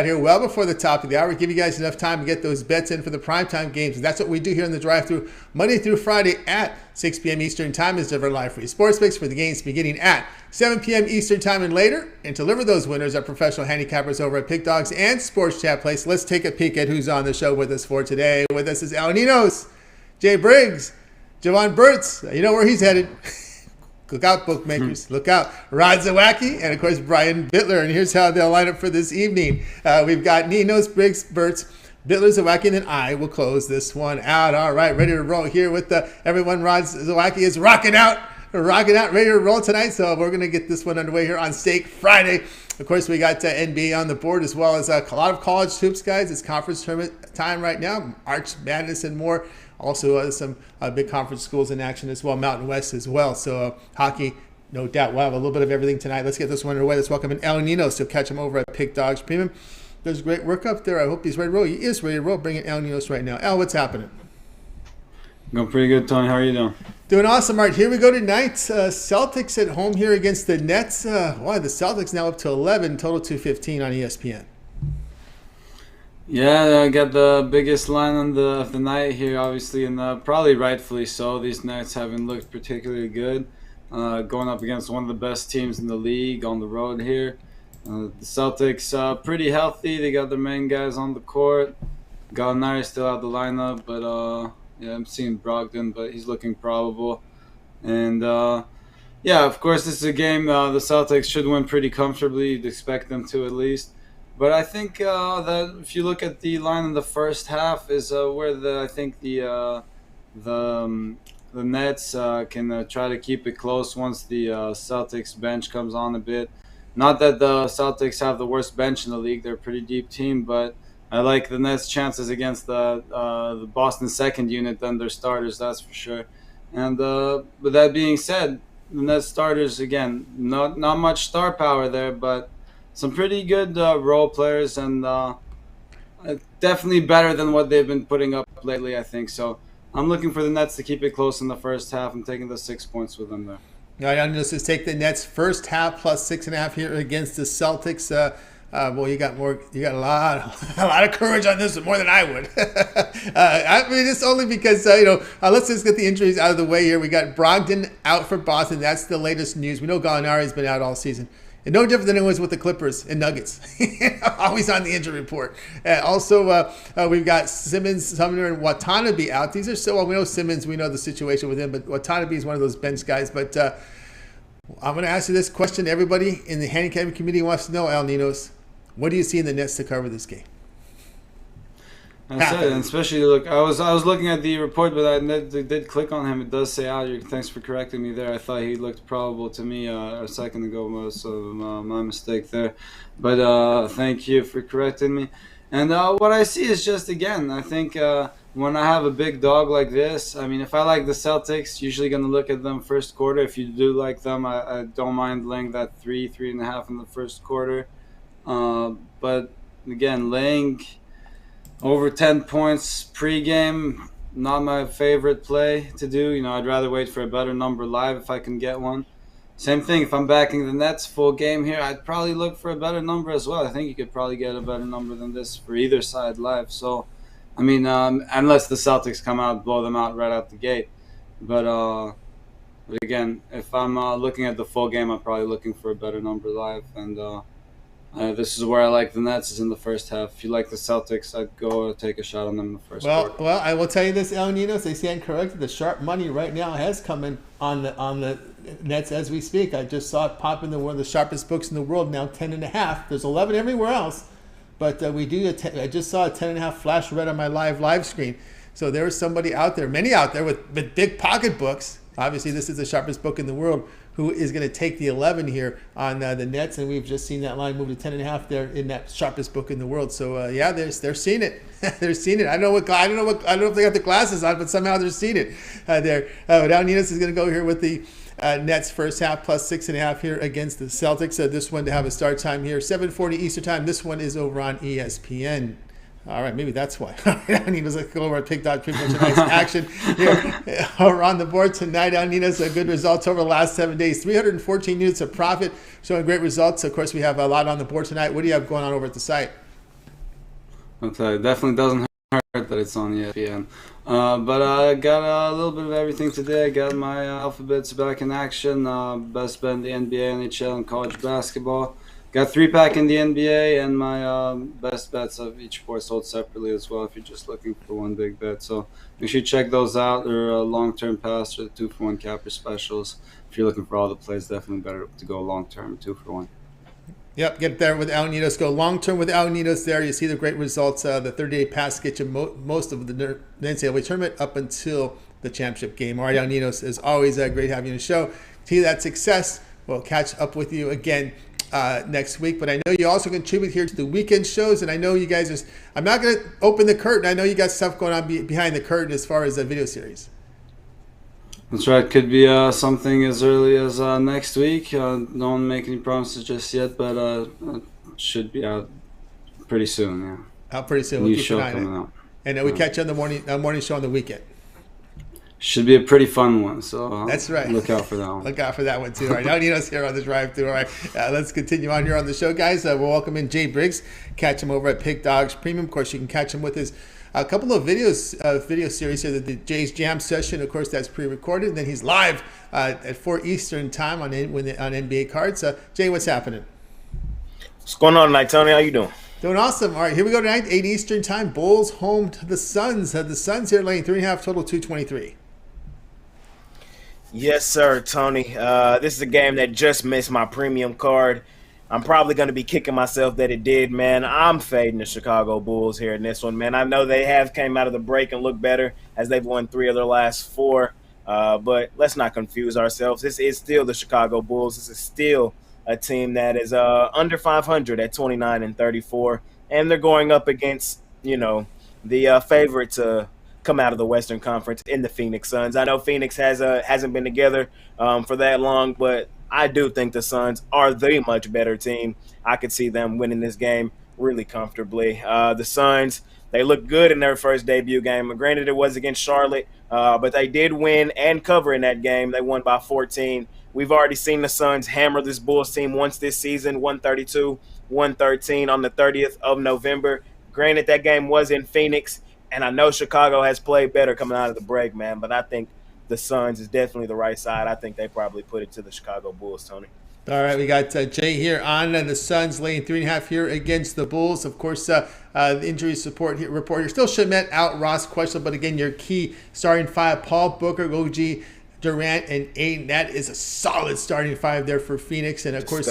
here well before the top of the hour. Give you guys enough time to get those bets in for the primetime games. And that's what we do here in the drive-thru Monday through Friday at 6 p.m. Eastern Time is deliver live free sports picks for the games beginning at 7 p.m. Eastern Time and later. And deliver those winners are professional handicappers over at Pick Dogs and Sports Chat Place. Let's take a peek at who's on the show with us for today. With us is Ninos, Jay Briggs, Jovan Burts. You know where he's headed. Look out, bookmakers. Look out. Rod Zawacky and, of course, Brian Bitler. And here's how they'll line up for this evening. We've got Ninos, Briggs, Burts, Bitler, Zawacky, and I will close this one out. All right, ready to roll here with everyone. Rod Zawacky is rocking out, ready to roll tonight. So we're going to get this one underway here on Steak Friday. Of course, we got NBA on the board as well as a lot of college hoops, guys. It's conference tournament time right now. March Madness and more. Also, some big conference schools in action as well, Mountain West as well. So, hockey, no doubt. We'll have a little bit of everything tonight. Let's get this one underway. Let's welcome in Ninos. So, catch him over at Pick Dogs Premium. There's great work up there. I hope he's ready to roll. He is ready to roll. Bring in Ninos right now. What's happening? Going pretty good, Tony. How are you doing? Doing awesome. All right, here we go tonight. Celtics at home here against the Nets. The Celtics now up to 11, total 215 on ESPN. Yeah, I got the biggest line of the night here, obviously, and probably rightfully so. These Nets haven't looked particularly good. Going up against one of the best teams in the league on the road here. The Celtics pretty healthy. They got their main guys on the court. Gallinari still out the lineup, but I'm seeing Brogdon, but he's looking probable. And of course, this is a game the Celtics should win pretty comfortably. You'd expect them to at least. But I think that if you look at the line in the first half is where the Nets can try to keep it close once the Celtics bench comes on a bit. Not that the Celtics have the worst bench in the league; they're a pretty deep team. But I like the Nets' chances against the Boston second unit than their starters, that's for sure. And with that being said, the Nets starters again, not much star power there, but some pretty good role players, and definitely better than what they've been putting up lately, I think. So I'm looking for the Nets to keep it close in the first half. I'm taking the 6 points with them there. All right, let's just take the Nets first half plus 6.5 here against the Celtics. You got a lot of courage on this one, more than I would. I mean, it's only because, let's just get the injuries out of the way here. We got Brogdon out for Boston. That's the latest news. We know Gallinari's been out all season. And no different than it was with the Clippers and Nuggets. Always on the injury report. We've got Simmons, Sumner, and Watanabe out. These are we know Simmons, we know the situation with him, but Watanabe is one of those bench guys. But I'm going to ask you this question. Everybody in the handicapping community wants to know, Ninos, what do you see in the Nets to cover this game? That's it, and especially look. I was looking at the report, but I did click on him. It does say out. Thanks for correcting me there. I thought he looked probable to me a second ago, so my mistake there. But thank you for correcting me. And what I see is just again, I think when I have a big dog like this, I mean, if I like the Celtics, usually going to look at them first quarter. If you do like them, I don't mind laying that 3.5 in the first quarter. But again, laying over 10 points pregame, not my favorite play to do. I'd rather wait for a better number live if I can get one. Same thing, if I'm backing the Nets full game here, I'd probably look for a better number as well. I think you could probably get a better number than this for either side live. So, I mean, unless the Celtics come out, blow them out right out the gate. But again, if I'm looking at the full game, I'm probably looking for a better number live. And this is where I like the Nets is in the first half. If you like the Celtics, I'd go take a shot on them in the first quarter. Well, I will tell you this, Ninos, they stand corrected. The sharp money right now has come in on the Nets as we speak. I just saw it pop in one of the sharpest books in the world now, 10.5. There's 11 everywhere else, but I just saw a 10.5 flash red on my live screen. So there is somebody out there, many out there with big pocketbooks. Obviously, this is the sharpest book in the world, who is going to take the 11 here on the Nets, and we've just seen that line move to 10.5 there in that sharpest book in the world. So they're seeing it. They're seeing it. I don't know if they got the glasses on, but somehow they're seeing it there. But Ninos is going to go here with the Nets first half plus 6.5 here against the Celtics. This one to have a start time here, 7:40 Eastern time. This one is over on ESPN. All right, maybe that's why. Ninos, let's go over and pick that pretty much a nice action here. We're on the board tonight. Ninos, good results over the last 7 days. 314 units of profit, showing great results. Of course, we have a lot on the board tonight. What do you have going on over at the site? Okay, definitely doesn't hurt that it's on ESPN. But I got a little bit of everything today. I got my alphabets back in action. Best bet in the NBA, NHL, and college basketball. Got 3-pack in the NBA, and my best bets of each sport sold separately as well. If you're just looking for one big bet, so make sure you check those out. They're long-term pass or the 2-for-1 capper specials. If you're looking for all the plays, definitely better to go long-term 2-for-1. Yep, get there with Al Ninos. Go long term with Al Ninos there. You see the great results. The 30-day pass gets you most of the NCAA tournament up until the championship game. All right, Al Ninos, is always great having you on the show. To that success, we'll catch up with you again next week. But I know you also contribute here to the weekend shows, and I know you guys are. I'm not going to open the curtain. I know you got stuff going on behind the curtain as far as the video series. That's right. Could be something as early as next week. Don't make any promises just yet, but should be out pretty soon. Yeah, Out pretty soon. New We'll keep show an eye coming on it. out. And we catch you on the morning show on the weekend. Should be a pretty fun one. So that's right. Look out for that one. Look out for that one too. All right, now Ninos here on the drive through. All right, let's continue on here on the show, guys. We'll welcome in Jay Briggs. Catch him over at Pig Dogs Premium. Of course, you can catch him with his a couple of video series here. The Jay's Jam session, of course, that's pre-recorded. And then he's live at 4 Eastern time on NBA cards. Jay, what's happening? What's going on tonight, Tony? How you doing? Doing awesome. All right, here we go tonight, 8 Eastern time. Bulls home to the Suns. The Suns here laying 3.5 total, 223. Yes, sir, Tony. This is a game that just missed my premium card. I'm probably going to be kicking myself that it did, man. I'm fading the Chicago Bulls here in this one, man. I know they have came out of the break and looked better as they've won 3 of their last 4. But let's not confuse ourselves. This is still the Chicago Bulls. This is still a team that is under 500 at 29-34, and they're going up against, the favorite to come out of the Western Conference in the Phoenix Suns. I know Phoenix hasn't been together for that long, but I do think the Suns are the much better team. I could see them winning this game really comfortably. The Suns, they looked good in their first debut game. Granted, it was against Charlotte, but they did win and cover in that game. They won by 14. We've already seen the Suns hammer this Bulls team once this season, 132-113 on the 30th of November. Granted, that game was in Phoenix, and I know Chicago has played better coming out of the break, man, but I think the Suns is definitely the right side. I think they probably put it to the Chicago Bulls, Tony. All right, we got Jay here on the Suns laying 3.5 here against the Bulls. Of course, the injury report here. Still Shamet out, Ross questionable, but again, your key starting 5, Paul, Booker, OG, Durant, and Ayton. That is a solid starting 5 there for Phoenix. And of course,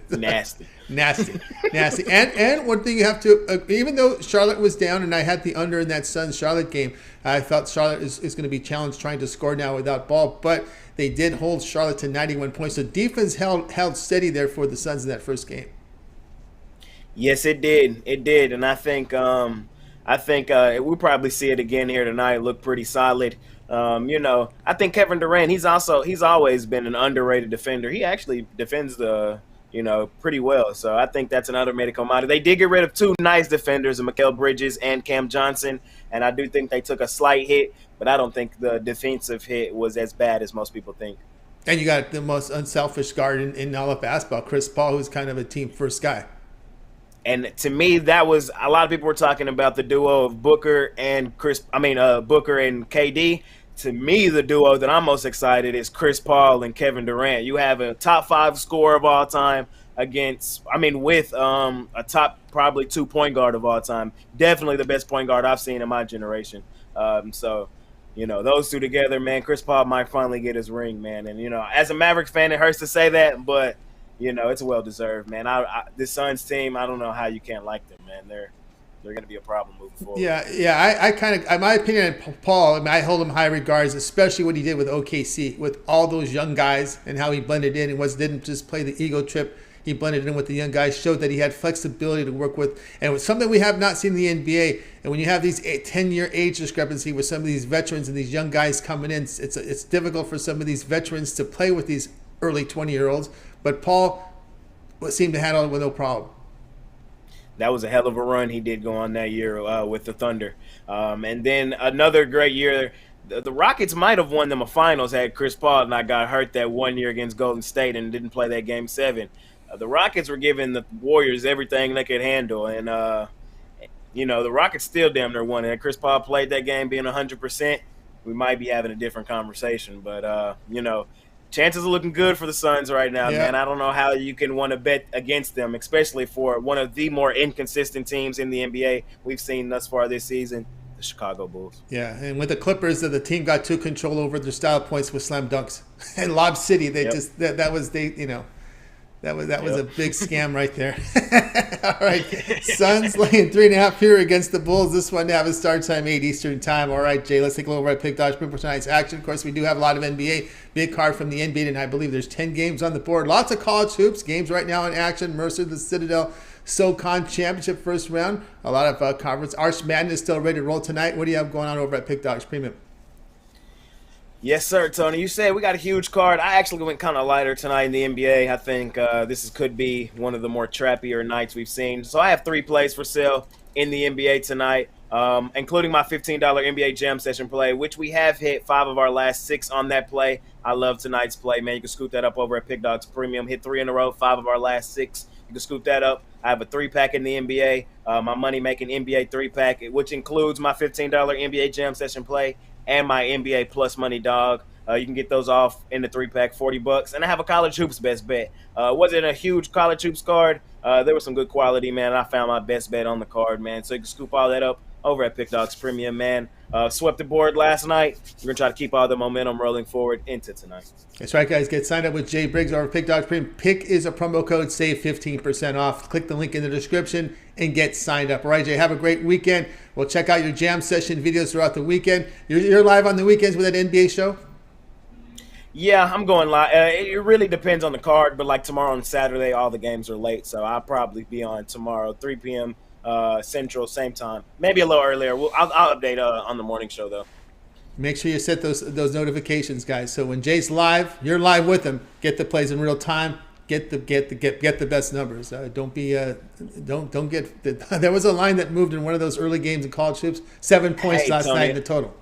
nasty. And one thing you have to, even though Charlotte was down and I had the under in that Suns-Charlotte game, I thought Charlotte is going to be challenged trying to score now without ball, but they did hold Charlotte to 91 points. So defense held steady there for the Suns in that first game. Yes, it did. It did, and I think we'll probably see it again here tonight. Look pretty solid. I think Kevin Durant, he's always been an underrated defender. He actually defends pretty well. So I think that's an underrated commodity. They did get rid of 2 nice defenders, Mikal Bridges and Cam Johnson, and I do think they took a slight hit, but I don't think the defensive hit was as bad as most people think. And you got the most unselfish guard in all of basketball, Chris Paul, who's kind of a team first guy. And to me, that was a lot of people were talking about the duo of Booker and Booker and KD. To me, the duo that I'm most excited is Chris Paul and Kevin Durant. You have a top 5 scorer of all time with a top probably 2 point guard of all time. Definitely the best point guard I've seen in my generation. Those 2 together, man, Chris Paul might finally get his ring, man. And, as a Mavericks fan, it hurts to say that, but, it's well-deserved, man. This Suns team, I don't know how you can't like them, man. They're going to be a problem moving forward. Yeah. I kind of, my opinion on Paul, I hold him high regards, especially what he did with OKC, with all those young guys and how he blended in and didn't just play the ego trip. He blended in with the young guys, showed that he had flexibility to work with, and it was something we have not seen in the NBA. And when you have these 10-year age discrepancy with some of these veterans and these young guys coming in, it's difficult for some of these veterans to play with these early 20-year-olds. But Paul seemed to handle it with no problem. That was a hell of a run he did go on that year with the Thunder. And then another great year. The Rockets might have won them a finals had Chris Paul not got hurt that one year against Golden State and didn't play that Game 7. the Rockets were giving the Warriors everything they could handle, and the Rockets still damn near won. And Chris Paul played that game being 100%. We might be having a different conversation, but chances are looking good for the Suns right now, man. I don't know how you can want to bet against them, especially for one of the more inconsistent teams in the NBA we've seen thus far this season, the Chicago Bulls. Yeah, and with the Clippers, the team got too control over their style points with slam dunks. And Lob City, they just that was That was a big scam right there. All right. Suns laying 3.5 here against the Bulls. This one now is start time 8 Eastern time. All right, Jay, let's take a look at Pick Dodge for tonight's action. Of course, we do have a lot of NBA. Big card from the NBA, and I believe there's 10 games on the board. Lots of college hoops. Games right now in action. Mercer, the Citadel, SoCon Championship first round. A lot of conference. Arch Madness still ready to roll tonight. What do you have going on over at Pick Dodge Premium? Yes, sir, Tony. You said we got a huge card. I actually went kind of lighter tonight in the NBA. I think could be one of the more trappier nights we've seen. So I have 3 plays for sale in the NBA tonight, including my $15 NBA Jam Session play, which we have hit 5 of our last 6 on that play. I love tonight's play, man. You can scoop that up over at Pick Dogs Premium. Hit 3 in a row, 5 of our last 6. You can scoop that up. I have a 3-pack in the NBA, my money-making NBA 3-pack, which includes my $15 NBA Jam Session play and my NBA Plus Money Dog. You can get those off in the 3-pack, $40. And I have a college hoops best bet. Wasn't a huge college hoops card. There was some good quality, man. I found my best bet on the card, man. So you can scoop all that up over at Pick Dogs Premium, man. Swept the board last night. We're going to try to keep all the momentum rolling forward into tonight. That's right, guys. Get signed up with Jay Briggs over Pick Dogs Premium. Pick is a promo code. Save 15% off. Click the link in the description and get signed up. All right, Jay, have a great weekend. We'll check out your jam session videos throughout the weekend. You're live on the weekends with that NBA show? Yeah, I'm going live. It really depends on the card, but like tomorrow and Saturday, all the games are late, so I'll probably be on tomorrow, 3 p.m. Central, same time. Maybe a little earlier. I'll update on the morning show, though. Make sure you set those notifications, guys. So when Jay's live, you're live with him. Get the plays in real time. Get the best numbers. Don't get. There was a line that moved in one of those early games in college hoops. 7 points last night in the total.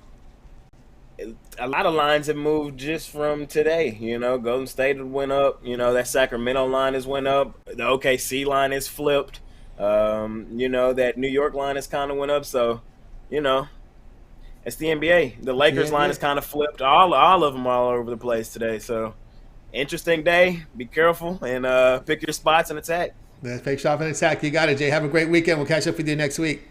A lot of lines have moved just from today. Golden State went up. That Sacramento line has went up. The OKC line is flipped. That New York line has kind of went up. So, it's the NBA. The Lakers line is kind of flipped. All of them are all over the place today. So, interesting day. Be careful and pick your spots and attack. Fake shot and attack. You got it, Jay. Have a great weekend. We'll catch up with you next week.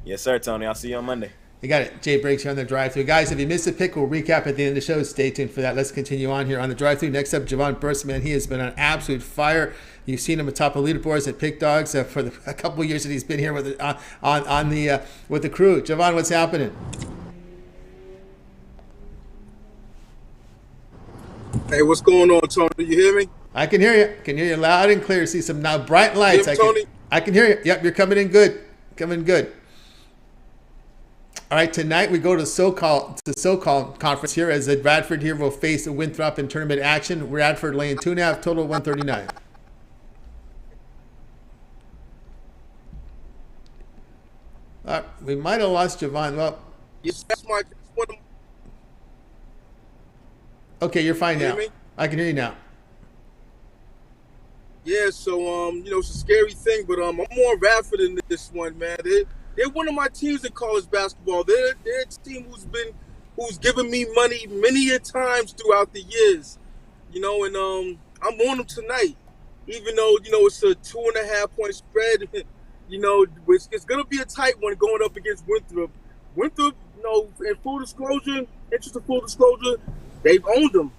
Yes, sir, Tony. I'll see you on Monday. You got it. Jay Briggs here on the drive-thru. Guys, if you missed a pick, we'll recap at the end of the show. Stay tuned for that. Let's continue on here on the drive-thru. Next up, Jovan Burts, man. He has been on absolute fire. You've seen him atop of leaderboards at Pick Dogs for a couple of years that he's been here with the crew. Jovan, what's happening? Hey, what's going on, Tony? You hear me? I can hear you. I can hear you loud and clear. See some now bright lights. Tony? I can hear you. Yep, you're coming in good. Coming good. All right, tonight we go to SoCal conference here as Radford here will face the Winthrop in tournament action. Radford laying 2.5, total 139. We might have lost Jovan. Well, yes, that's my. Okay, you're fine now. I can hear you now. Yeah, so it's a scary thing, but I'm more Radford in this one, man. They're one of my teams in college basketball. They're a team who's given me money many a times throughout the years, and I'm on them tonight, even though it's a 2.5 point spread. It's gonna be a tight one going up against Winthrop. Winthrop, in full disclosure, they've owned them.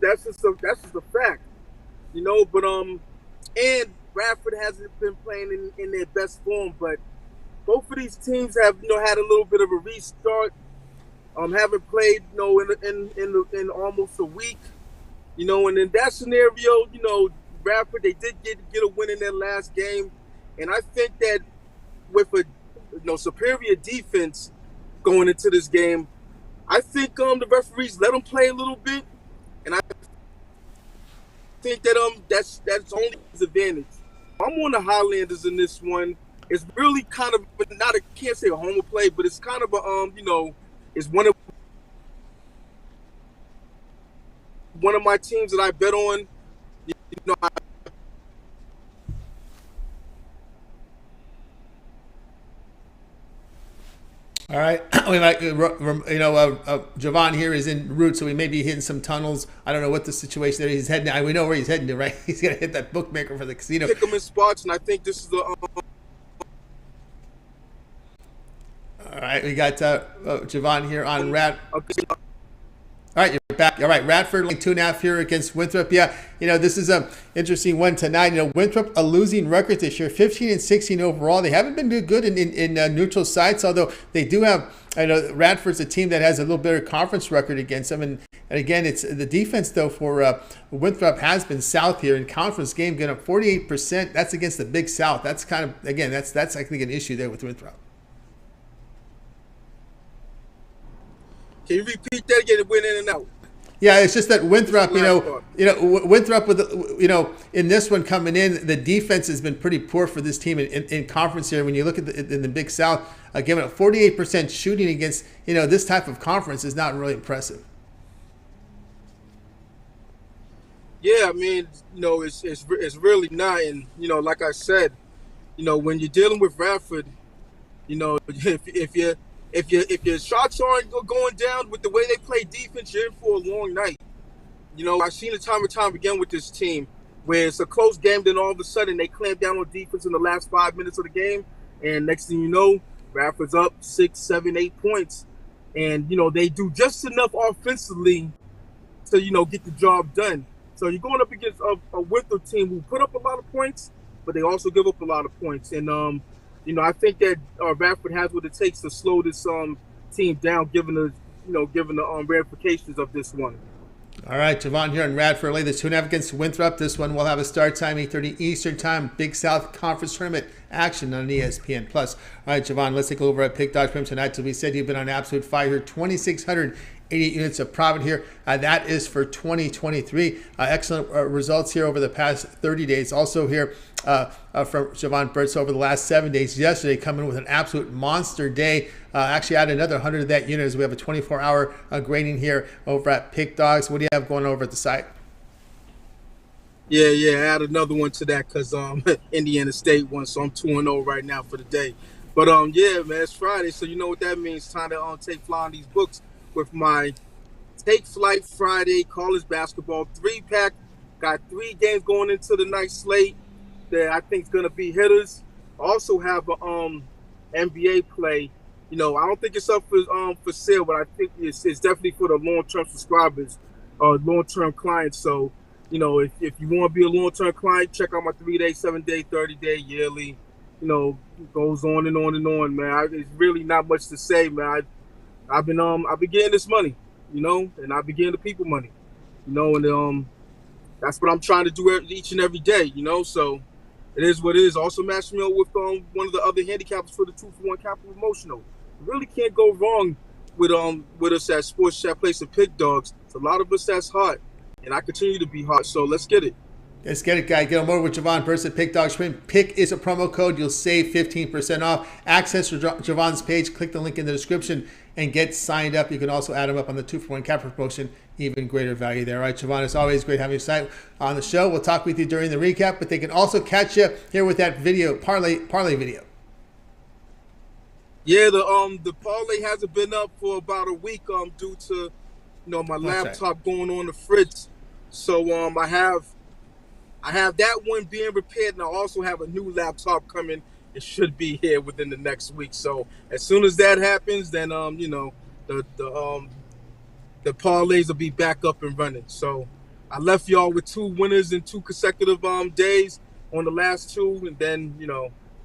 That's just a fact. But and Radford hasn't been playing in their best form, but both of these teams have had a little bit of a restart. Haven't played in almost a week. And in that scenario, Radford, they did get a win in their last game, and I think that with a superior defense going into this game, I think the referees let them play a little bit, and I think that that's only his advantage. I'm on the Highlanders in this one. It's really kind of I can't say a home play, but it's kind of a it's one of my teams that I bet on. All right. We might, Jovan here is en route, so we may be hitting some tunnels. I don't know what the situation there. He's heading. We know where he's heading to, right? He's gonna hit that bookmaker for the casino. Pick him in spots, and I think this is the. All right, we got Jovan here on Rad. Okay. All right, you're back. All right, Radford like 2.5 here against Winthrop. Yeah, this is a interesting one tonight. Winthrop a losing record this year, 15-16 overall. They haven't been good in neutral sites, although they do have. I know Radford's a team that has a little better conference record against them, and again, it's the defense though for Winthrop has been south here in conference game, getting up 48%. That's against the Big South. That's kind of that's I think an issue there with Winthrop. Can you repeat that again? It went in and out. Yeah, it's just that Winthrop, Winthrop with in this one coming in, the defense has been pretty poor for this team in conference here. When you look at in the Big South, giving up 48% shooting against this type of conference is not really impressive. Yeah, I mean, it's really not, and like I said, when you're dealing with Radford, if your shots aren't going down with the way they play defense, you're in for a long night. I've seen it time and time again with this team where it's a close game, then all of a sudden they clamp down on defense in the last 5 minutes of the game, and next thing you know, Radford's up 6, 7, 8 points, and they do just enough offensively to get the job done. So you're going up against a Winthrop team who put up a lot of points, but they also give up a lot of points, and I think that Radford has what it takes to slow this team down, given the ramifications of this one. All right, Jovan here on Radford. The 2.5 against Winthrop. This one will have a start time 8:30 Eastern time. Big South Conference Tournament action on ESPN Plus. All right, Jovan, let's take a look over at Pick Dog Prim tonight. So we said you've been on absolute fire here. 2,688 units of profit here. That is for 2023. Excellent results here over the past 30 days. Also here from Jovan Burts over the last 7 days. Yesterday coming with an absolute monster day. Actually add another 100 of that unit as we have a 24-hour grading here over at Pick Dogs. What do you have going over at the site? Yeah, add another one to that because Indiana State won, so I'm 2-0 right now for the day. But yeah, man, it's Friday, so you know what that means. Time to take fly on these books with my Take Flight Friday college basketball 3-pack. Got 3 games going into the night slate that I think is going to be hitters. Also have a NBA play. I don't think it's up for sale, but I think it's definitely for the long-term subscribers, long-term clients. So, if you want to be a long-term client, check out my 3-day, 7-day, 30-day, yearly. Goes on and on and on, man. It's really not much to say, man. I've been getting this money, and I've been getting the people money, and that's what I'm trying to do each and every day, So it is what it is. Also matched me up with one of the other handicappers for the 2-for-1 Capital Promotional. You really can't go wrong with us at Sports Chat Place and Pick Dogs. It's a lot of us that's hot, and I continue to be hot. So let's get it. Let's get it, guy. Get on board with Jovan Burts at Pick Dogs. Pick is a promo code. You'll save 15% off. Access to Jovan's page. Click the link in the description and get signed up. You can also add them up on the 2-for-1 Capital Promotion. Even greater value there. All right, Jovan, it's always great having you on the show. We'll talk with you during the recap, but they can also catch you here with that video, parlay video. Yeah, the parlay hasn't been up for about a week due to my laptop going on the fritz. So I have that one being repaired, and I also have a new laptop coming. It should be here within the next week. So as soon as that happens, then the parlays will be back up and running. So I left y'all with 2 winners in 2 consecutive days on the last 2, and then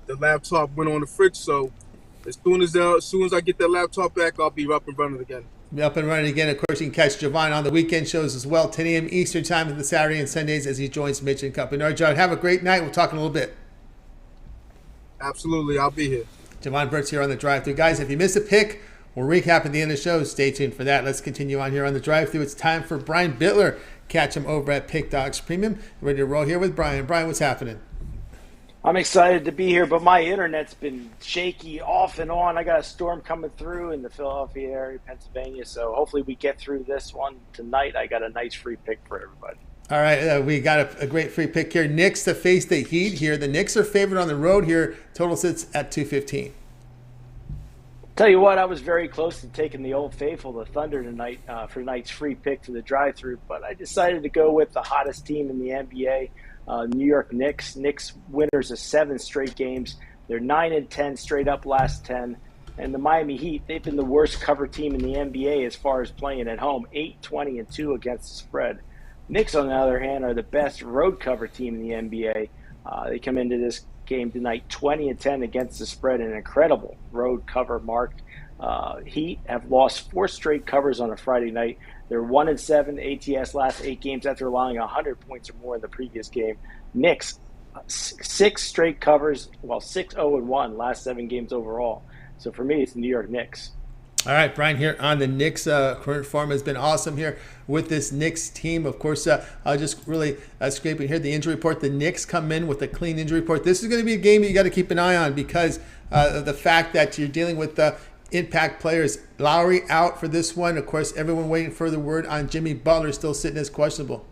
the laptop went on the fridge. So as soon as I get that laptop back, I'll be up and running again. Be up and running again. Of course, you can catch Jovan on the weekend shows as well, 10 a.m. Eastern time on the Saturday and Sundays as he joins Mitch and Company. All right, John, have a great night. We'll talk in a little bit. Absolutely, I'll be here. Jovan Burts here on the drive-thru. Guys, if you missed a pick, we'll recap at the end of the show. Stay tuned for that. Let's continue on here on the drive-thru. It's time for Brian Bitler. Catch him over at Pick Dogs Premium. Ready to roll here with Brian. Brian, what's happening? I'm excited to be here, but my internet's been shaky off and on. I got a storm coming through in the Philadelphia area, Pennsylvania, so hopefully we get through this one tonight. I got a nice free pick for everybody. All right, we got a great free pick here. Knicks to face the Heat here. The Knicks are favored on the road here. Total sits at 215. Tell you what, I was very close to taking the Old Faithful, the Thunder, tonight for tonight's free pick for the drive-through, but I decided to go with the hottest team in the NBA, New York Knicks. Knicks winners of 7 straight games. They're 9-10 straight up last 10. And the Miami Heat, they've been the worst cover team in the NBA as far as playing at home, 8-20-2 against the spread. Knicks, on the other hand, are the best road cover team in the NBA. They come into this game tonight 20-10 against the spread, an incredible road cover mark. Heat have lost 4 straight covers on a Friday night. They're 1-7 ATS last 8 games after allowing 100 points or more in the previous game. Knicks 6 straight covers, 6-0-1 last 7 games overall. So for me, it's the New York Knicks. All right, Brian here on the Knicks. Current form has been awesome here with this Knicks team. Of course, I'll just really scraping here the injury report. The Knicks come in with a clean injury report. This is going to be a game you got to keep an eye on because of the fact that you're dealing with impact players. Lowry out for this one. Of course, everyone waiting for the word on Jimmy Butler still sitting as questionable.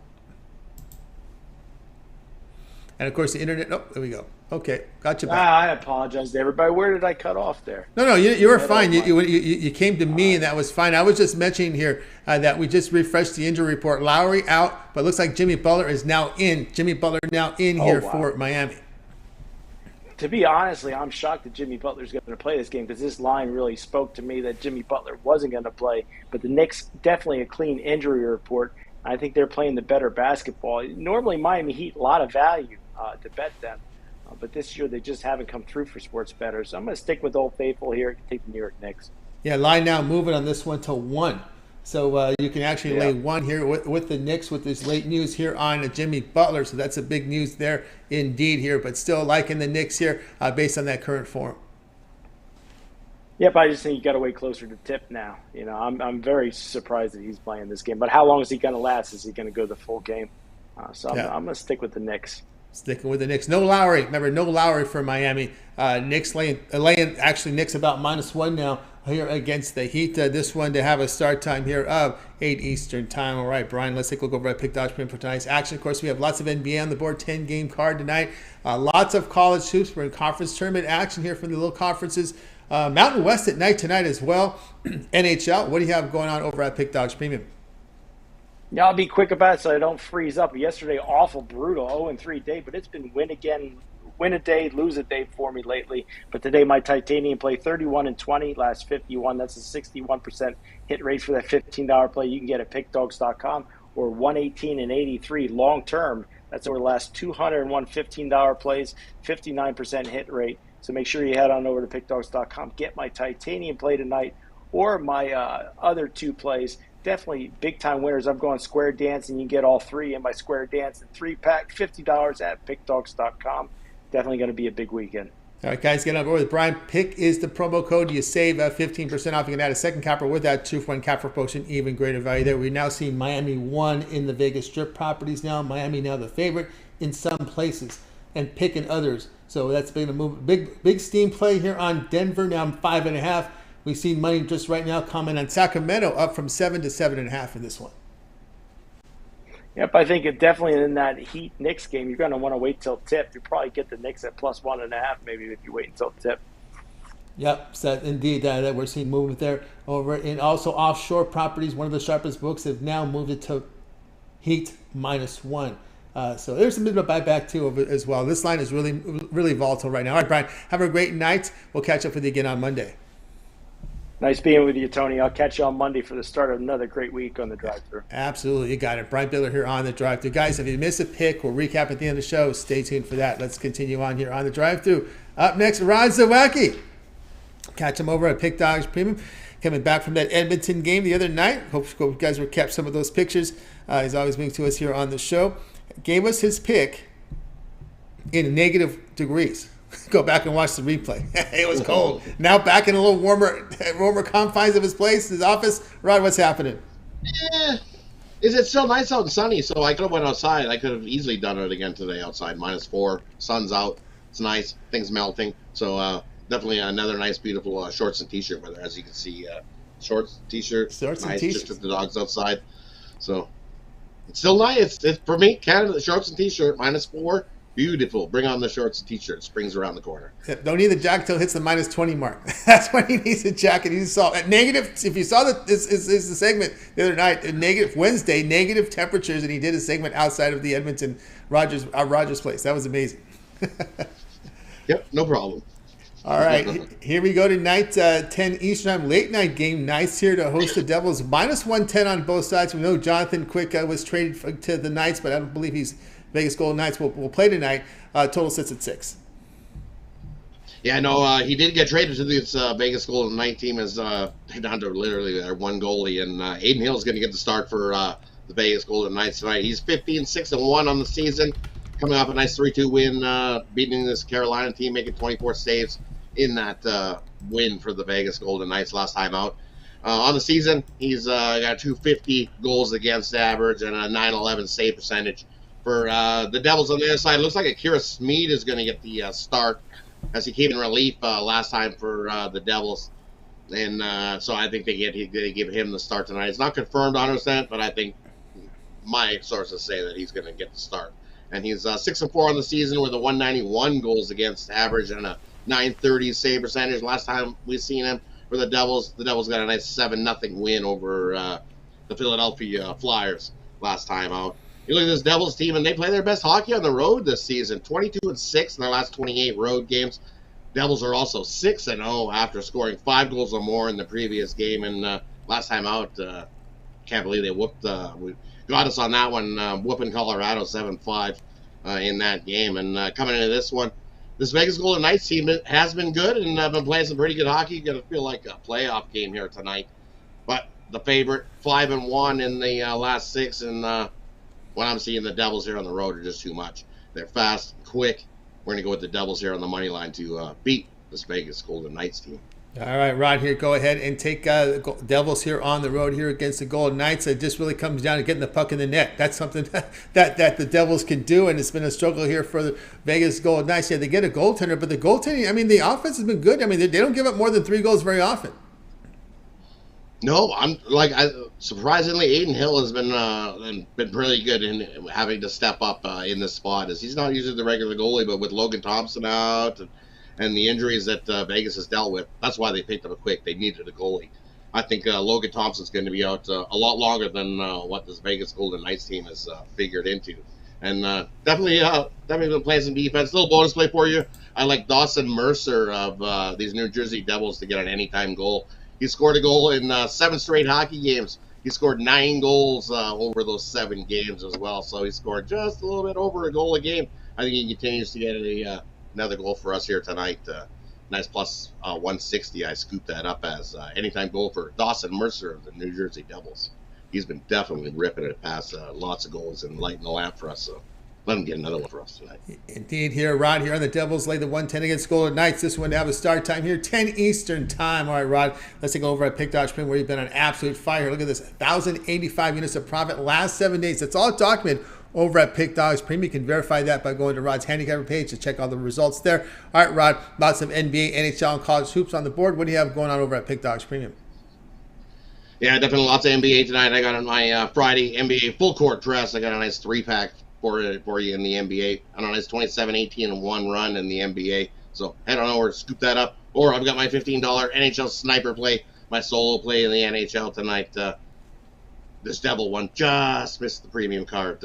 And of course, the internet. Oh, there we go. Okay, got you back. I apologize to everybody. Where did I cut off there? No, you were fine. You came to me, and that was fine. I was just mentioning here that we just refreshed the injury report. Lowry out, but it looks like Jimmy Butler is now in. Jimmy Butler now in here for Miami. To be honestly, I'm shocked that Jimmy Butler's going to play this game because this line really spoke to me that Jimmy Butler wasn't going to play. But the Knicks, definitely a clean injury report. I think they're playing the better basketball. Normally, Miami Heat, a lot of value to bet them. But this year, they just haven't come through for sports bettors. So I'm going to stick with Old Faithful here and take the New York Knicks. Yeah, line now moving on this one to 1. So you can actually lay 1 here with the Knicks with this late news here on Jimmy Butler. So that's a big news there indeed here. But still liking the Knicks here based on that current form. Yep, I just think you got to wait closer to tip now. You know, I'm very surprised that he's playing this game. But how long is he going to last? Is he going to go the full game? So I'm going to stick with the Knicks. Sticking with the Knicks. No Lowry. Remember, no Lowry for Miami. Knicks laying actually Knicks about -1 now here against the Heat. This one to have a start time here of 8 Eastern time. All right, Brian, let's take a look over at Pick Dodge Print for tonight's action. Of course, we have lots of NBA on the board, 10-game card tonight. Lots of college hoops. We're in conference tournament action here from the little conferences. Mountain West at night tonight as well. NHL, what do you have going on over at Pick Dodge Premium? Yeah, I'll be quick about it so I don't freeze up. Yesterday, awful, brutal, 0-3 day, but it's been win a day, lose a day for me lately. But today, my titanium play 31-20, last 51. That's a 61% hit rate for that $15 play. You can get at pickdogs.com or 118-83 long term. That's over the last 201 $15 plays, 59% hit rate. So make sure you head on over to pickdogs.com. Get my titanium play tonight or my other 2 plays. Definitely big-time winners. I'm going Square Dance, and you can get all 3 in my Square Dance and 3-pack, $50 at pickdogs.com. Definitely going to be a big weekend. All right, guys, get on board with Brian. Pick is the promo code. You save 15% off. You can add a second capper with that 2-for-1 capper promotion, even greater value there. We're now seeing Miami 1 in the Vegas Strip properties now. Miami now the favorite in some places and Pick in others. So that's been a move. Big steam play here on Denver, now 5.5. We've seen money just right now coming on Sacramento up from 7 to 7.5 in this one. Yep, I think it definitely in that Heat-Knicks game, you're going to want to wait till tip. You probably get the Knicks at +1.5 maybe if you wait until tip. Yep, so indeed that we're seeing movement there over. And also offshore properties, one of the sharpest books have now moved it to Heat -1. So there's a bit of a buyback too as well. This line is really, really volatile right now. All right, Brian, have a great night. We'll catch up with you again on Monday. Nice being with you, Tony. I'll catch you on Monday for the start of another great week on the drive-thru. Absolutely. You got it. Brian Bitler here on the drive-thru. Guys, if you miss a pick, we'll recap at the end of the show. Stay tuned for that. Let's continue on here on the drive-thru. Up next, Rod Zawacky. Catch him over at Pick Dogs Premium. Coming back from that Edmonton game the other night. Hope you guys were kept some of those pictures. He's always been to us here on the show. Gave us his pick in negative degrees. Go back and watch the replay. It was cold. Now back in a little warmer confines of his place, his office. Rod, what's happening? It's still nice out and sunny, so I could have went outside. I could have easily done it again today outside. -4, sun's out. It's nice. Things melting. So definitely another nice, beautiful shorts and t-shirt weather. As you can see, shorts, t-shirt. Shorts and nice, t-shirts. just took the dogs outside. So it's still nice. It's for me, Canada, shorts and t-shirt, -4. Beautiful. Bring on the shorts and t-shirts. Spring's around the corner. Yeah, don't need the jacket till it hits the -20 mark. That's when he needs a jacket. You saw at negative. If you saw that, this is the segment the other night. Negative Wednesday, negative temperatures, and he did a segment outside of the Edmonton Rogers place. That was amazing. Yep, no problem. All right, here we go tonight, 10 Eastern time, late night game. Nice here to host the Devils. -110 on both sides. We know Jonathan Quick was traded to the Knights, but I don't believe he's Vegas Golden Knights will play tonight. Total sits at 6. Yeah, no, he did get traded to this Vegas Golden Knight team as down to literally their one goalie, and Aiden Hill is going to get the start for the Vegas Golden Knights tonight. He's 15-6-1 on the season, coming off a nice 3-2 win, beating this Carolina team, making 24 saves in that win for the Vegas Golden Knights last time out. On the season, he's got 250 goals against average and a .911 save percentage. For the Devils on the other side, it looks like Akira Smeed is going to get the start, as he came in relief last time for the Devils. And so I think they give him the start tonight. It's not confirmed 100%, but I think my sources say that he's going to get the start. And he's 6-4 on the season with a 191 goals against average and a .930 save percentage. Last time we've seen him for the Devils got a nice 7-0 win over the Philadelphia Flyers last time out. You look at this Devils team, and they play their best hockey on the road this season. 22-6 in their last 28 road games. Devils are also 6-0 after scoring 5 goals or more in the previous game. And last time out, can't believe they got us on that one, whooping Colorado 7-5 in that game. And coming into this one, this Vegas Golden Knights team has been good and been playing some pretty good hockey. Going to feel like a playoff game here tonight. But the favorite, 5-1 in the last 6, and when I'm seeing the Devils here on the road are just too much. They're fast, quick. We're going to go with the Devils here on the money line to beat this Vegas Golden Knights team. All right, Rod, here, go ahead and take the Devils here on the road here against the Golden Knights. It just really comes down to getting the puck in the net. That's something that the Devils can do, and it's been a struggle here for the Vegas Golden Knights. Yeah, they get a goaltender, but the goaltending, I mean, the offense has been good. I mean, they don't give up more than 3 goals very often. No, surprisingly, Aiden Hill has been really good in having to step up in this spot. As he's not usually the regular goalie, but with Logan Thompson out and the injuries that Vegas has dealt with, that's why they picked up a Quick. They needed a goalie. I think Logan Thompson's going to be out a lot longer than what this Vegas Golden Knights team has figured into. And definitely been playing some defense. Little bonus play for you. I like Dawson Mercer of these New Jersey Devils to get an anytime goal. He scored a goal in 7 straight hockey games. He scored 9 goals over those 7 games as well. So he scored just a little bit over a goal a game. I think he continues to get another goal for us here tonight. Nice plus 160. I scooped that up as anytime goal for Dawson Mercer of the New Jersey Devils. He's been definitely ripping it past lots of goals and lighting the lamp for us. So let him get another one for us tonight. Indeed, here, Rod, here on the Devils, lay the 110 against Golden Knights. This one to have a start time here, 10 Eastern time. All right, Rod, let's take over at Pick Dodge Premium, where you've been on absolute fire. Look at this, 1,085 units of profit last 7 days. That's all documented over at Pick Dogs Premium. You can verify that by going to Rod's handicapper page to check all the results there. All right, Rod, lots of NBA, NHL, and college hoops on the board. What do you have going on over at Pick Dogs Premium? Yeah, definitely lots of NBA tonight. I got on my Friday NBA full court dress. I got a nice 3-pack for you in the NBA. I don't know, it's 27-18-1 run in the NBA. So head on over, scoop that up. Or I've got my $15 NHL sniper play, my solo play in the NHL tonight. This Devil one just missed the premium card,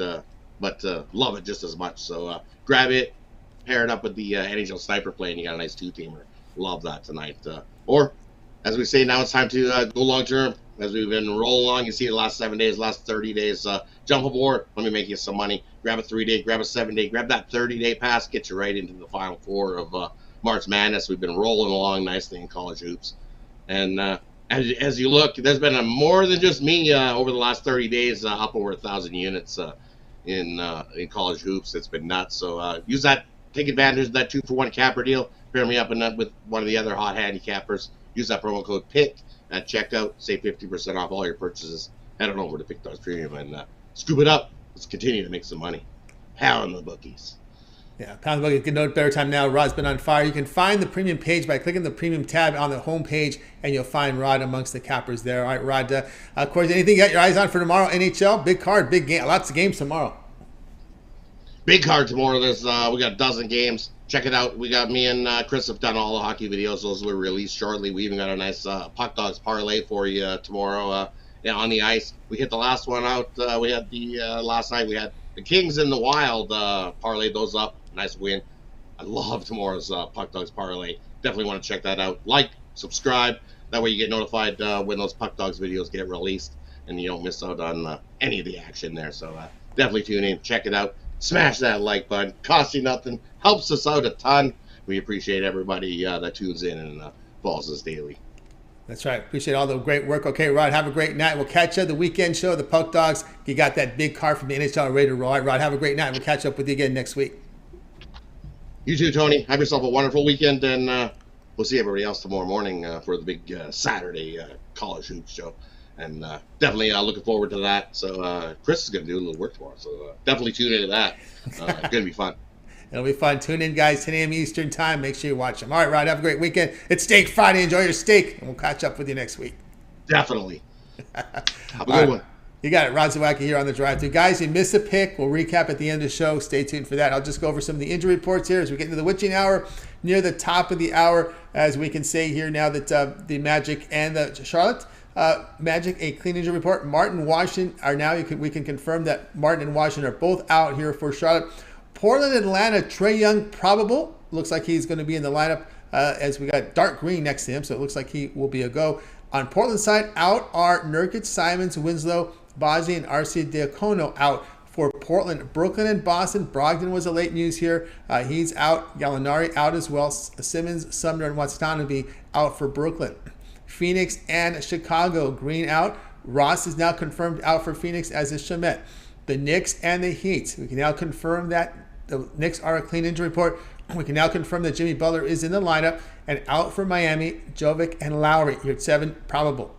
but love it just as much. So grab it, pair it up with the NHL sniper play, and you got a nice 2-teamer. Love that tonight. Or, as we say, now it's time to go long term. As we've been rolling along, you see the last 7 days, last 30 days. Jump aboard. Let me make you some money. Grab a 3-day, grab a 7-day, grab that 30-day pass. Get you right into the Final Four of March Madness. We've been rolling along nicely in college hoops. And as you look, there's been more than just me over the last 30 days, up over 1,000 units in college hoops. It's been nuts. So use that. Take advantage of that 2-for-1 capper deal. Pair me up with one of the other hot handicappers. Use that promo code PICK at checkout. Save 50% off all your purchases. Head on over to Pick Dogs Premium and scoop it up. Let's continue to make some money. Pound the bookies. Yeah, Pound the Bookies. Good note, better time now. Rod's been on fire. You can find the premium page by clicking the premium tab on the home page, and you'll find Rod amongst the cappers there. All right, Rod. Of course, anything you got your eyes on for tomorrow? NHL, big card, big game, lots of games tomorrow. Big card tomorrow. We got a dozen games. Check it out. We got me and Chris have done all the hockey videos. Those will released shortly. We even got a nice Puck Dogs parlay for you tomorrow on the ice. We hit the last one out. We had the last night. We had the Kings and the Wild parlay those up. Nice win. I love tomorrow's Puck Dogs parlay. Definitely want to check that out. Like, subscribe. That way you get notified when those Puck Dogs videos get released and you don't miss out on any of the action there. So definitely tune in. Check it out. Smash that like button. Costs you nothing. Helps us out a ton. We appreciate everybody that tunes in and follows us daily. That's right. Appreciate all the great work. Okay, Rod, have a great night. We'll catch you at the weekend show, the Puck Dogs. You got that big card from the NHL ready to roll. All right, Rod, have a great night. We'll catch up with you again next week. You too, Tony. Have yourself a wonderful weekend, and we'll see everybody else tomorrow morning for the big Saturday college hoops show. And definitely looking forward to that. So Chris is going to do a little work tomorrow. So definitely tune into that. It's going to be fun. It'll be fun. Tune in, guys, 10 a.m. Eastern time. Make sure you watch them. All right, Rod, have a great weekend. It's Steak Friday. Enjoy your steak, and we'll catch up with you next week. Definitely. Have a good one. You got it. Rod Zawacky here on the Drive Thru. Guys, you missed a pick. We'll recap at the end of the show. Stay tuned for that. I'll just go over some of the injury reports here as we get into the witching hour, near the top of the hour, as we can say here now that the Magic and the Charlotte Magic, a clean injury report. Martin and Washington are now, we can confirm that Martin and Washington are both out here for Charlotte. Portland, Atlanta, Trae Young probable. Looks like he's going to be in the lineup as we got dark green next to him, so it looks like he will be a go. On Portland side, out are Nurkic, Simons, Winslow, Baji, and RC Diacono out for Portland. Brooklyn and Boston. Brogdon was a late news here. He's out. Gallinari out as well. Simmons, Sumner, and Watanabe out for Brooklyn. Phoenix and Chicago. Green out. Ross is now confirmed out for Phoenix, as is Shamet. The Knicks and the Heat. We can now confirm that the Knicks are a clean injury report. We can now confirm that Jimmy Butler is in the lineup. And out for Miami, Jovic and Lowry. You're at 7, probable.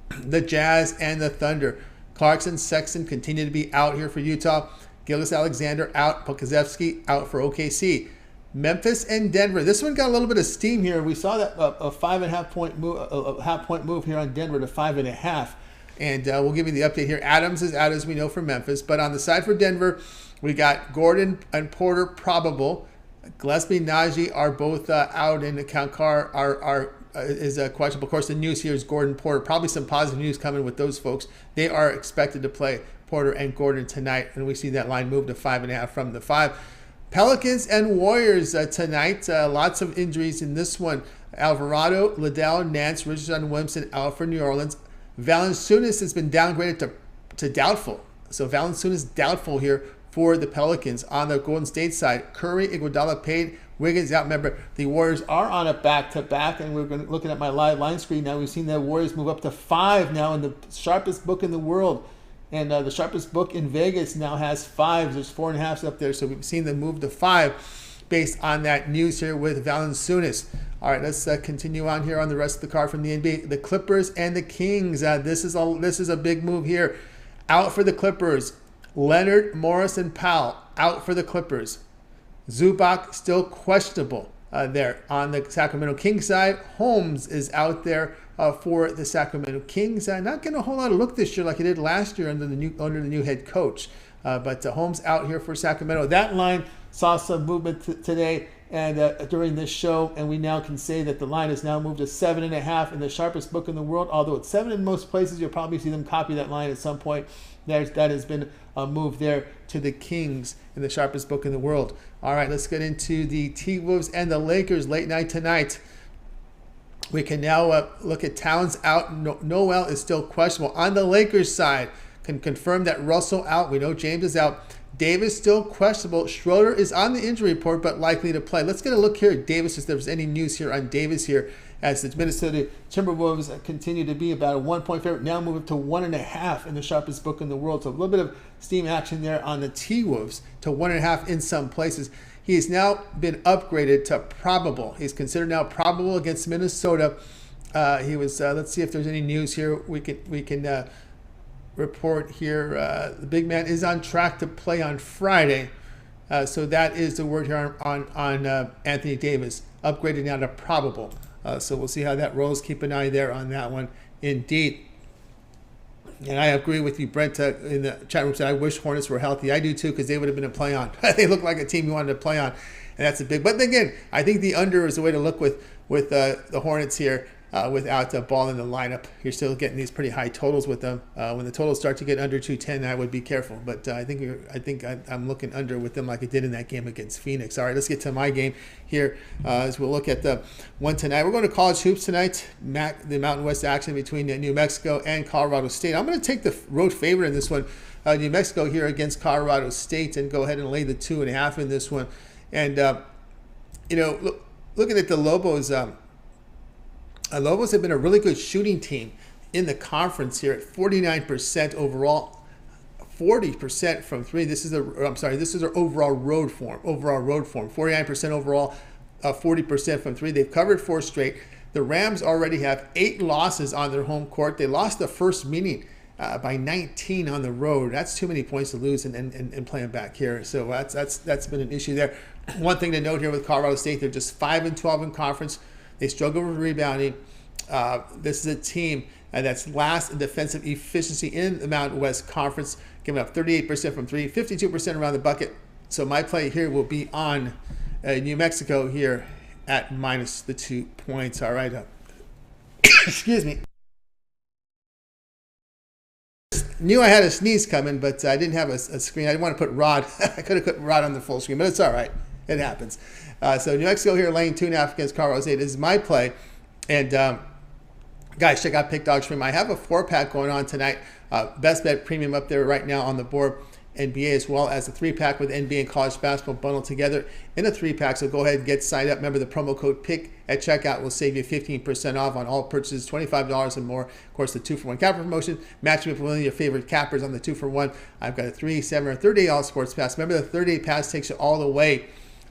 The Jazz and the Thunder. Clarkson, Sexton continue to be out here for Utah. Gilgeous-Alexander out. Pokusevski out for OKC. Memphis and Denver. This one got a little bit of steam here. We saw that a 5.5 point move, a half point move here on Denver to 5.5. And we'll give you the update here. Adams is out, as we know, for Memphis. But on the side for Denver, we got Gordon and Porter probable. Gillespie, Najee are both out, and Kankar is questionable. Of course, the news here is Gordon, Porter. Probably some positive news coming with those folks. They are expected to play, Porter and Gordon, tonight, and we see that line move to 5.5 from the 5. Pelicans and Warriors tonight. Lots of injuries in this one. Alvarado, Liddell, Nance, Richardson, Williamson out for New Orleans. Valanciunas has been downgraded to doubtful. So Valanciunas doubtful here for the Pelicans. On the Golden State side, Curry, Iguodala, Payne, Wiggins out. Remember, the Warriors are on a back-to-back, and we're looking at my live line screen now. We've seen the Warriors move up to 5 now in the sharpest book in the world. And the sharpest book in Vegas now has 5s. There's 4.5s up there. So we've seen them move to 5 based on that news here with Valanciunas. All right, let's continue on here on the rest of the card from the NBA. The Clippers and the Kings. This is a big move here. Out for the Clippers. Leonard, Morris, and Powell out for the Clippers. Zubac still questionable there. On the Sacramento Kings side, Holmes is out there for the Sacramento Kings. Not getting a whole lot of look this year like he did last year under the new head coach. But Holmes out here for Sacramento. That line saw some movement today and during this show, and we now can say that the line has now moved to 7.5 in the sharpest book in the world. Although it's 7 in most places, you'll probably see them copy that line at some point. That has been a move there to the Kings in the sharpest book in the world. All right, let's get into the T-Wolves and the Lakers late night tonight. We can now look at Towns out. Noel is still questionable. On the Lakers side, can confirm that Russell out. We know James is out. Davis still questionable. Schroeder is on the injury report, but likely to play. Let's get a look here at Davis, if there's any news here on Davis here, as the Minnesota Timberwolves continue to be about a 1-point favorite, now moving to 1.5 in the sharpest book in the world. So a little bit of steam action there on the T-Wolves to 1.5 in some places. He has now been upgraded to probable. He's considered now probable against Minnesota. He was. Let's see if there's any news here. We can report here. The big man is on track to play on Friday. So that is the word here on Anthony Davis, upgraded now to probable. So we'll see how that rolls. Keep an eye there on that one. Indeed. And I agree with you, Brent, in the chat room said, I wish Hornets were healthy. I do too, because they would have been a play on. They look like a team you wanted to play on. And that's a big, but again, I think the under is the way to look with the Hornets here. Without a ball in the lineup, you're still getting these pretty high totals with them. When the totals start to get under 210, I would be careful. But I think I'm looking under with them like I did in that game against Phoenix. All right, let's get to my game here as we'll look at the one tonight. We're going to college hoops tonight. The Mountain West action between New Mexico and Colorado State. I'm going to take the road favorite in this one. New Mexico here against Colorado State, and go ahead and lay the 2.5 in this one. And looking at the Lobos. Lobos have been a really good shooting team in the conference here at 49% overall, 40% from three. This is their overall road form. 49% overall, 40% from three. They've covered 4 straight. The Rams already have 8 losses on their home court. They lost the first meeting by 19 on the road. That's too many points to lose and play them back here. So that's been an issue there. One thing to note here with Colorado State, they're just 5-12 in conference. They struggle with rebounding. This is a team that's last in defensive efficiency in the Mountain West Conference, giving up 38% from three, 52% around the bucket. So my play here will be on New Mexico here at minus the 2 points. All right. Excuse me. Knew I had a sneeze coming, but I didn't have a screen. I didn't want to put Rod. I could have put Rod on the full screen, but it's all right. It happens. So New Mexico here laying 2.5 against Colorado State. This is my play. And guys, check out Pick Dog Stream. I have a 4-pack going on tonight. Best Bet Premium up there right now on the board. NBA as well as a 3-pack with NBA and college basketball bundled together in a 3-pack. So go ahead and get signed up. Remember, the promo code PICK at checkout will save you 15% off on all purchases, $25 and more. Of course, the 2-for-1 capper promotion, matching with one of your favorite cappers on the 2-for-1. I've got a 3, 7, or 30-day all sports pass. Remember, the 30-day pass takes you all the way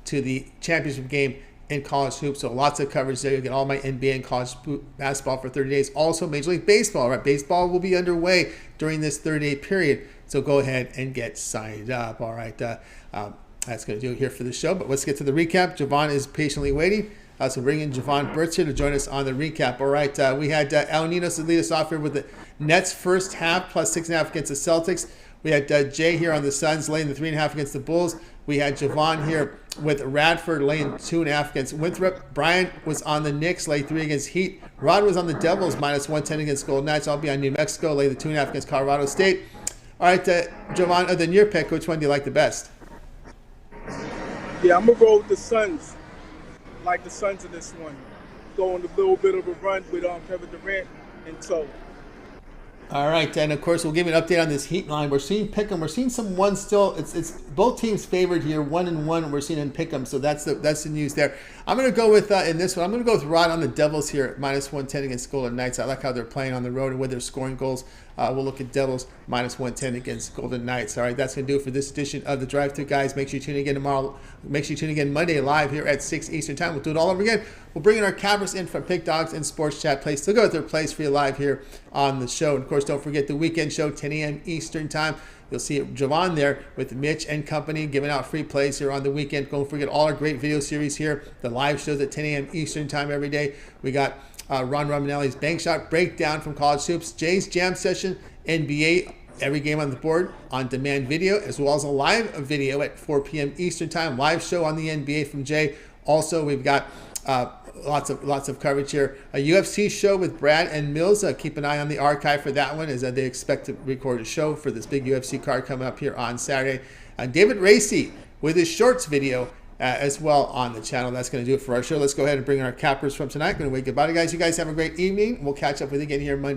to the championship game in college hoops. So lots of coverage there. You get all my NBA and college basketball for 30 days. Also, Major League Baseball. Right, baseball will be underway during this 30-day period. So go ahead and get signed up. All right, that's going to do it here for the show. But let's get to the recap. Jovan is patiently waiting. So bring in Jovan Burts here to join us on the recap. All right, we had Ninos to lead us off here with the Nets first half plus 6.5 against the Celtics. We had Jay here on the Suns laying the 3.5 against the Bulls. We had Jovan here with Radford laying 2.5 against Winthrop. Brian was on the Knicks, lay 3 against Heat. Rod was on the Devils, minus 110 against Golden Knights. I'll be on New Mexico, lay the 2.5 against Colorado State. All right, Jovan, other than your pick, which one do you like the best? Yeah, I'm going to roll with the Suns. I like the Suns in this one. Going a little bit of a run with Kevin Durant and so. All right, and of course we'll give you an update on this Heat line. We're seeing Pick'em. We're seeing some ones still. It's both teams favored here, 1-1. We're seeing in Pick'em, so that's the news there. I'm going to go with in this one. I'm going to go with Rod on the Devils here, minus 110 against Golden Knights. I like how they're playing on the road and where they're scoring goals. We'll look at Devils minus 110 against Golden Knights. All right, that's going to do it for this edition of the Drive-Thru, guys. Make sure you tune in again tomorrow. Make sure you tune in again Monday live here at 6 Eastern Time. We'll do it all over again. We'll bring in our cameras in from Pick Dogs and Sports Chat Place. They'll go at their place for you live here on the show. And of course, don't forget the weekend show, 10 a.m. Eastern Time. You'll see Jovan there with Mitch and company giving out free plays here on the weekend. Don't forget all our great video series here. The live shows at 10 a.m. Eastern Time every day. We got Ron Romanelli's Bank Shot Breakdown from College Hoops, Jay's Jam Session, NBA, every game on the board on demand video, as well as a live video at 4 p.m. Eastern Time. Live show on the NBA from Jay. Also, we've got lots of coverage here. A UFC show with Brad and Mills. Keep an eye on the archive for that one, as they expect to record a show for this big UFC card coming up here on Saturday. David Racy with his shorts video as well on the channel. That's going to do it for our show. Let's go ahead and bring in our cappers from tonight. Going to wait goodbye to guys. You guys have a great evening. We'll catch up with you again here Monday.